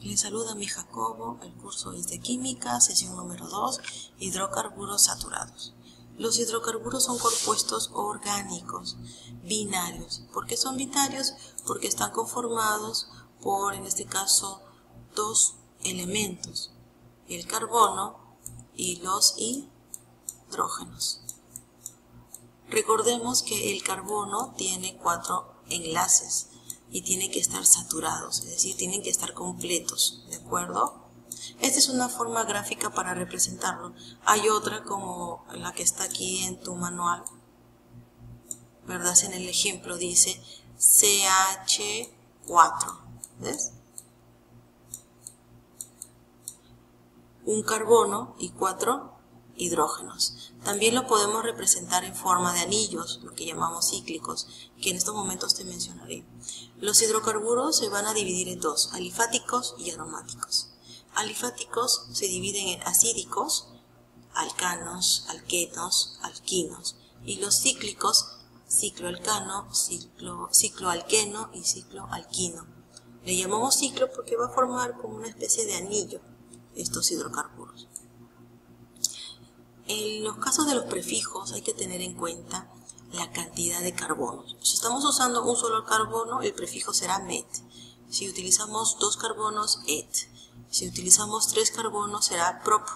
Les saluda mi Jacobo, el curso es de Química, sesión número 2, hidrocarburos saturados. Los hidrocarburos son compuestos orgánicos, binarios. ¿Por qué son binarios? Porque están conformados por, en este caso, dos elementos, el carbono y los hidrógenos. Recordemos que el carbono tiene 4 enlaces y tienen que estar saturados, es decir, tienen que estar completos, ¿de acuerdo? Esta es una forma gráfica para representarlo. Hay otra como la que está aquí en tu manual, ¿verdad? En el ejemplo dice CH4, ¿ves? Un carbono y 4 hidrógenos. También lo podemos representar en forma de anillos, lo que llamamos cíclicos, que en estos momentos te mencionaré. Los hidrocarburos se van a dividir en dos, alifáticos y aromáticos. Alifáticos se dividen en acídicos, alcanos, alquenos, alquinos, y los cíclicos, cicloalcano, cicloalqueno y cicloalquino. Le llamamos ciclo porque va a formar como una especie de anillo estos hidrocarburos. En los casos de los prefijos hay que tener en cuenta la cantidad de carbonos. Si estamos usando un solo carbono, el prefijo será met. Si utilizamos 2 carbonos, et. Si utilizamos 3 carbonos, será prop.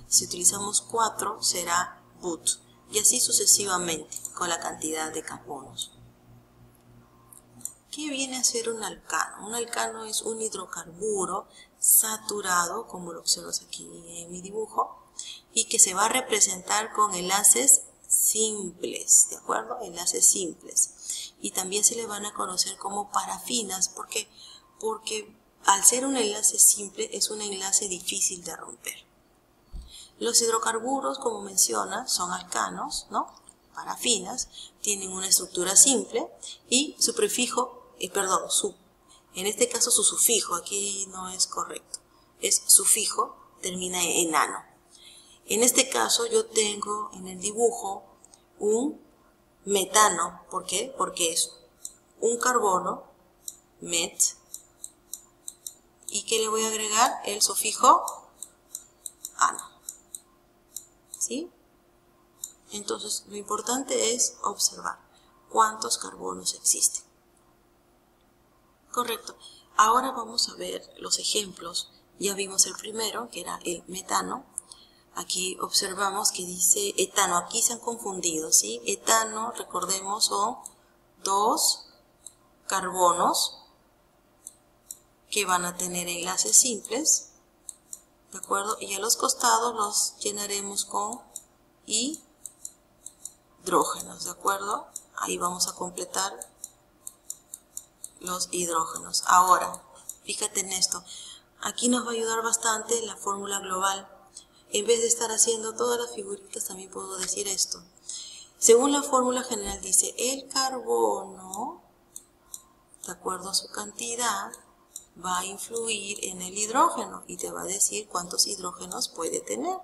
Si utilizamos 4, será but. Y así sucesivamente con la cantidad de carbonos. ¿Qué viene a ser un alcano? Un alcano es un hidrocarburo saturado, como lo observas aquí en mi dibujo, y que se va a representar con enlaces simples, ¿de acuerdo? Enlaces simples. Y también se le van a conocer como parafinas. ¿Por qué? Porque al ser un enlace simple es un enlace difícil de romper. Los hidrocarburos, como menciona, son alcanos, ¿no? Parafinas, tienen una estructura simple y su prefijo, en este caso su sufijo, aquí no es correcto, es sufijo, termina en ano. En este caso yo tengo en el dibujo un metano. ¿Por qué? Porque es un carbono, met, y que le voy a agregar el sufijo ano. ¿Sí? Entonces lo importante es observar cuántos carbonos existen. Correcto. Ahora vamos a ver los ejemplos. Ya vimos el primero, que era el metano. Aquí observamos que dice etano, aquí se han confundido, ¿sí? Etano, recordemos, son 2 carbonos que van a tener enlaces simples, ¿de acuerdo? Y a los costados los llenaremos con hidrógenos, ¿de acuerdo? Ahí vamos a completar los hidrógenos. Ahora, fíjate en esto, aquí nos va a ayudar bastante la fórmula global. En vez de estar haciendo todas las figuritas, también puedo decir esto. Según la fórmula general dice, el carbono, de acuerdo a su cantidad, va a influir en el hidrógeno y te va a decir cuántos hidrógenos puede tener.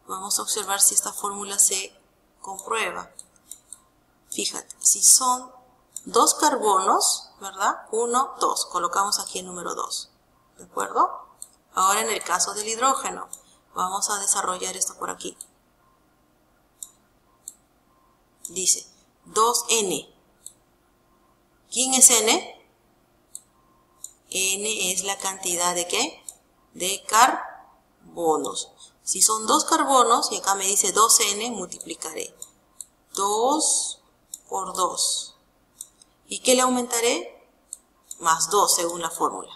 Vamos a observar si esta fórmula se comprueba. Fíjate, si son 2 carbonos, ¿verdad? 1, 2. Colocamos aquí el número 2. ¿De acuerdo? Ahora en el caso del hidrógeno, vamos a desarrollar esto por aquí. Dice 2N. ¿Quién es N? N es la cantidad de ¿qué? De carbonos. Si son 2 carbonos, y acá me dice 2N, multiplicaré 2 por 2. ¿Y qué le aumentaré? Más 2 según la fórmula.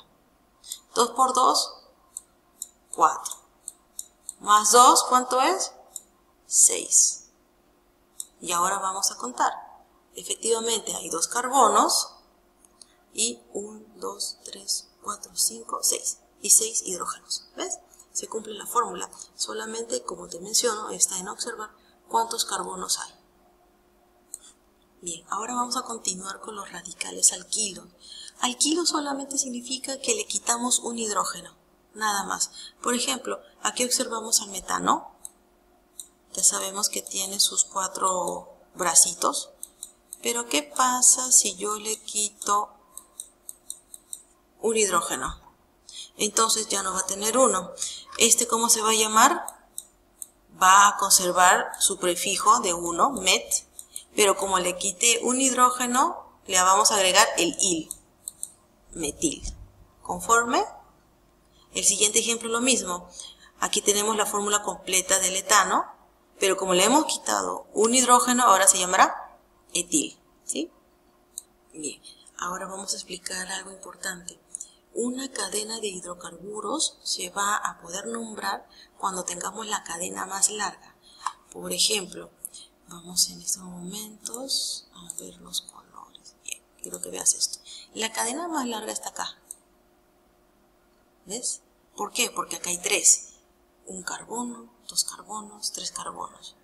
2 por 2, 4. Más 2, ¿cuánto es? 6. Y ahora vamos a contar. Efectivamente hay 2 carbonos y 1, 2, 3, 4, 5, 6. Y 6 hidrógenos. ¿Ves? Se cumple la fórmula. Solamente, como te menciono, está en observar cuántos carbonos hay. Bien, ahora vamos a continuar con los radicales alquilos. Alquilo solamente significa que le quitamos un hidrógeno. Nada más. Por ejemplo, aquí observamos al metano. Ya sabemos que tiene sus 4 bracitos. Pero ¿qué pasa si yo le quito un hidrógeno? Entonces ya no va a tener 1. ¿Cómo se va a llamar? Va a conservar su prefijo de 1, met, pero como le quité un hidrógeno, le vamos a agregar el il, metil. ¿Conforme? El siguiente ejemplo es lo mismo. Aquí tenemos la fórmula completa del etano, pero como le hemos quitado un hidrógeno, ahora se llamará etil. ¿Sí? Bien, ahora vamos a explicar algo importante. Una cadena de hidrocarburos se va a poder nombrar cuando tengamos la cadena más larga. Por ejemplo, vamos en estos momentos a ver los colores. Bien, quiero que veas esto. La cadena más larga está acá. ¿Ves? ¿Por qué? Porque acá hay 3. Un carbono, 2 carbonos, 3 carbonos.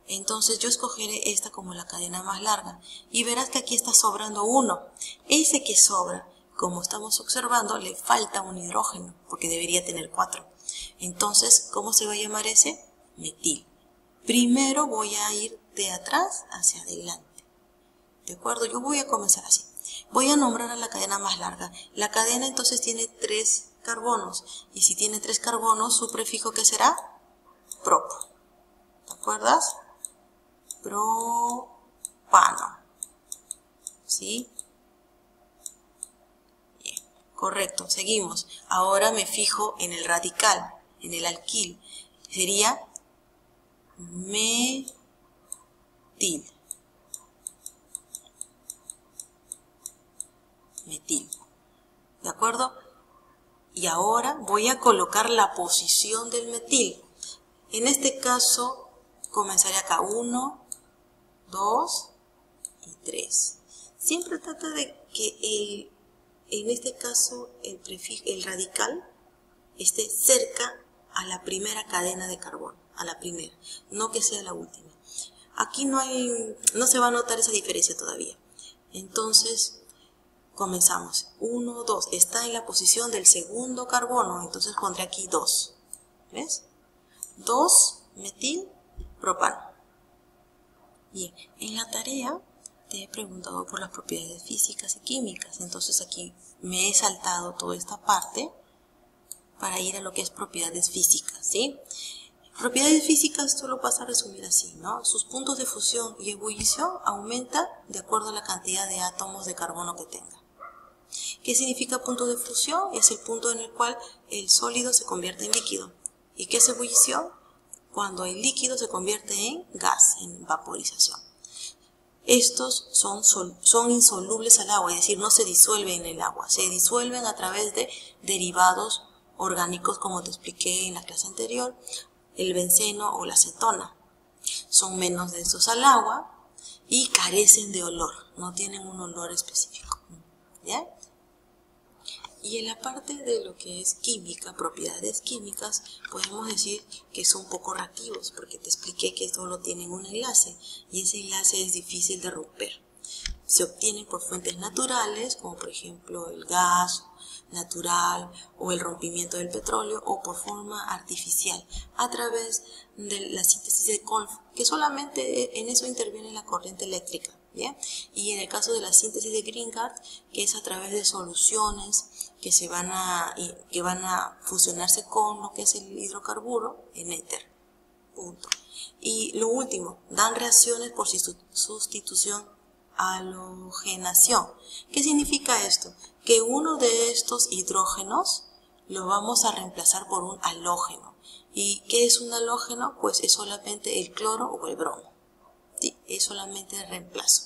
Entonces yo escogeré esta como la cadena más larga. Y verás que aquí está sobrando 1. Ese que sobra, como estamos observando, le falta un hidrógeno, porque debería tener 4. Entonces, ¿cómo se va a llamar ese? Metil. Primero voy a ir de atrás hacia adelante. ¿De acuerdo? Yo voy a comenzar así. Voy a nombrar a la cadena más larga. La cadena entonces tiene 3 carbonos. Y si tiene 3 carbonos, su prefijo ¿qué será? Prop. ¿Te acuerdas? Propano. ¿Sí? Bien. Correcto. Seguimos. Ahora me fijo en el radical, en el alquil. Sería metil. Metil. ¿De acuerdo? Y ahora voy a colocar la posición del metil. En este caso, comenzaré acá. 1, 2 y 3. Siempre trata de que en este caso el radical esté cerca a la primera cadena de carbono. A la primera, no que sea la última. Aquí no se va a notar esa diferencia todavía. Entonces, comenzamos. 1, 2. Está en la posición del segundo carbono. Entonces pondré aquí 2. ¿Ves? 2 metil propano. Bien. En la tarea te he preguntado por las propiedades físicas y químicas. Entonces aquí me he saltado toda esta parte para ir a lo que es propiedades físicas. ¿Sí? Propiedades físicas esto lo vas a resumir así, ¿no? Sus puntos de fusión y ebullición aumentan de acuerdo a la cantidad de átomos de carbono que tenga. ¿Qué significa punto de fusión? Es el punto en el cual el sólido se convierte en líquido. ¿Y qué es ebullición? Cuando el líquido se convierte en gas, en vaporización. Estos son insolubles al agua, es decir, no se disuelven en el agua, se disuelven a través de derivados orgánicos, como te expliqué en la clase anterior, el benceno o la acetona. Son menos densos al agua y carecen de olor, no tienen un olor específico. ¿Ya? Y en la parte de lo que es química, propiedades químicas, podemos decir que son poco reactivos, porque te expliqué que solo tienen un enlace y ese enlace es difícil de romper. Se obtienen por fuentes naturales, como por ejemplo el gas natural o el rompimiento del petróleo, o por forma artificial, a través de la síntesis de Kolb, que solamente en eso interviene la corriente eléctrica. ¿Bien? Y en el caso de la síntesis de Greengard, que es a través de soluciones que van a fusionarse con lo que es el hidrocarburo en éter. Punto. Y lo último, dan reacciones por sustitución, halogenación. ¿Qué significa esto? Que uno de estos hidrógenos lo vamos a reemplazar por un halógeno. ¿Y qué es un halógeno? Pues es solamente el cloro o el bromo. Sí, es solamente el reemplazo.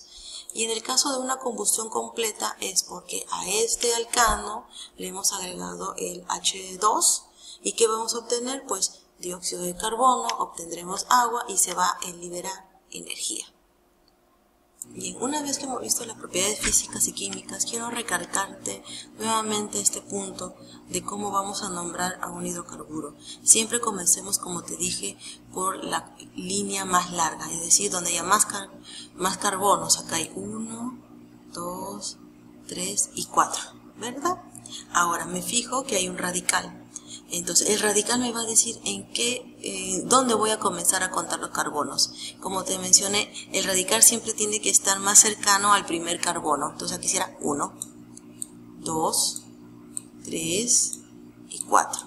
Y en el caso de una combustión completa es porque a este alcano le hemos agregado el H2. ¿Y qué vamos a obtener? Pues dióxido de carbono, obtendremos agua y se va a liberar energía. Bien, una vez que hemos visto las propiedades físicas y químicas, quiero recalcarte nuevamente este punto de cómo vamos a nombrar a un hidrocarburo. Siempre comencemos, como te dije, por la línea más larga, es decir, donde haya más carbonos. Acá hay 1, 2, 3 y 4, ¿verdad? Ahora me fijo que hay un radical. Entonces el radical me va a decir dónde voy a comenzar a contar los carbonos. Como te mencioné, el radical siempre tiene que estar más cercano al primer carbono. Entonces aquí será 1, 2, 3, 4.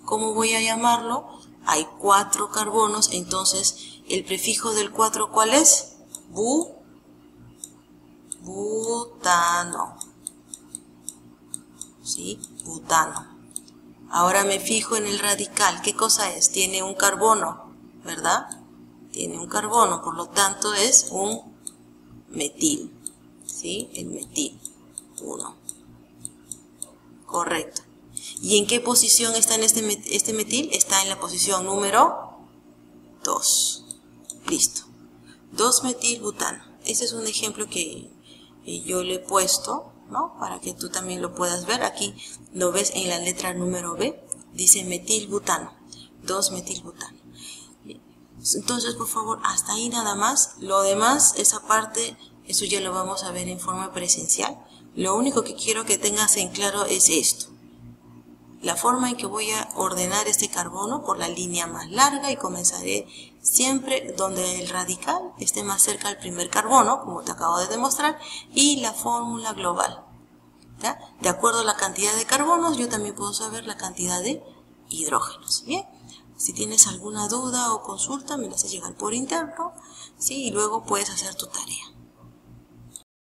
¿Cómo voy a llamarlo? Hay 4 carbonos, entonces el prefijo del 4, ¿cuál es? Butano. ¿Sí? Butano. Ahora me fijo en el radical. ¿Qué cosa es? Tiene un carbono, ¿verdad? Tiene un carbono, por lo tanto es un metil. ¿Sí? El metil. 1. Correcto. ¿Y en qué posición está en este metil? Está en la posición número 2. Listo. 2-metilbutano. Este es un ejemplo que yo le he puesto, ¿no? Para que tú también lo puedas ver. Aquí lo ves en la letra número B. Dice metilbutano. 2-metilbutano. Entonces, por favor, hasta ahí nada más. Lo demás, esa parte, eso ya lo vamos a ver en forma presencial. Lo único que quiero que tengas en claro es esto. La forma en que voy a ordenar este carbono por la línea más larga y comenzaré siempre donde el radical esté más cerca al primer carbono, como te acabo de demostrar, y la fórmula global. ¿Ya? De acuerdo a la cantidad de carbonos, yo también puedo saber la cantidad de hidrógenos. Bien, si tienes alguna duda o consulta, me la haces llegar por interno, ¿sí? Y luego puedes hacer tu tarea.